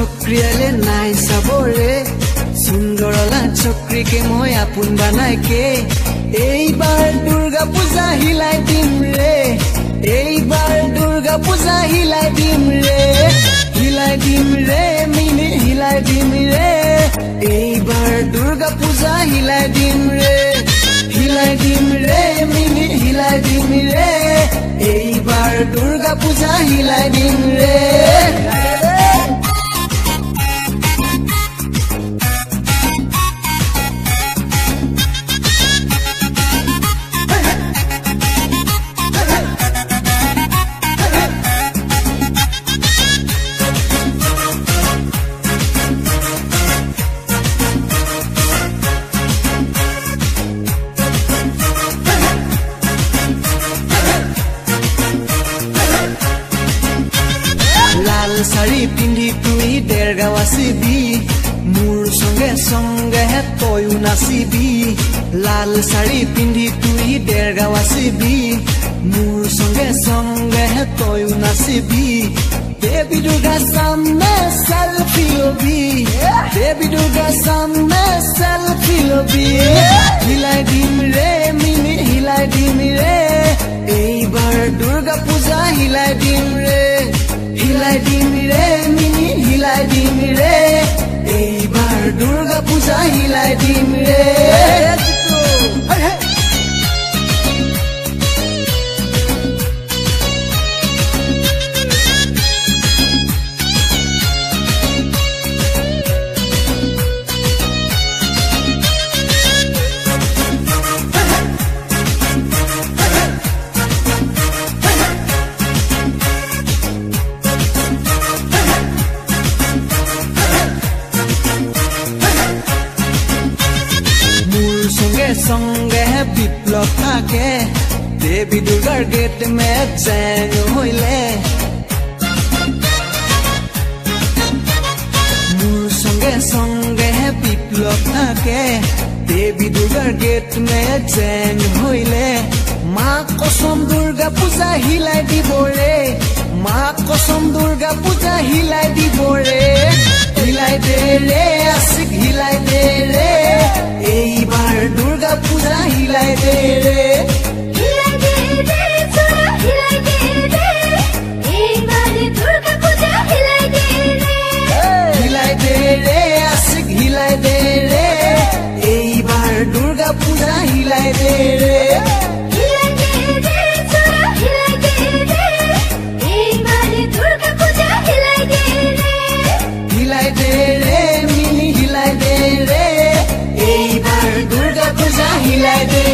চক্ৰিয়ালে নাই চাবৰে সুন্দৰলা চক্ৰিকে মই আপোন বানাইকে এইবাৰ দুৰ্গা পূজা হিলাই দিম ৰে এইবাৰ দুৰ্গা পূজা হিলাই দিম ৰে মিনি হিলাই দিম ৰে এইবাৰ দুৰ্গা পূজা হিলাই দিম ৰে মিনি হিলাই দিম ৰে এইবাৰ দুৰ্গা পূজা হিলাই দিম ৰে লাল শাড়ী পিন্ধি তুই দেৰগাঁও আসিবি মোৰ সঙ্গে সঙ্গে তয়ো নাচিবি লাল শাড়ী পিন্ধি তুই দেৰগাঁও আসিবি মোৰ সঙ্গে সঙ্গে তয়ো নাচিবি দেবী দুৰ্গা সামনে সেলফি লবি দেবী দুৰ্গা সামনে সেলফি লবি হিলাই দিম ৰে মিনি হিলাই দিম ৰে এইবাৰ দুৰ্গা পূজা হিলাই দিম ৰে মিনি হিলাই দিম ৰে এইবাৰ দুৰ্গা পূজা হিলাই দিম ৰে संगे विप्लव থাকে देवी दुर्गार गेट में जैन होइले मोर संगे संगे विप्लव থাকে देवी दुर्गार गेट में जैन होइले माँ कसम दुर्गा पूजा हिलाई दिबरे माँ कसम दुर्गा पूजा हिलाई दिबरे हिलाई दे रे आशिक हिलाई दे रे এইবাৰ দুৰ্গা পূজা হিলাই দে ৰে হিলাই দে ৰে আশিক হিলাই দে ৰে এইবাৰ দুৰ্গা পূজা হিলাই দে ৰে হিলাই দে ৰে মিনি হিলাই দে ৰে এইবাৰ দুৰ্গা পূজা হিলাই দে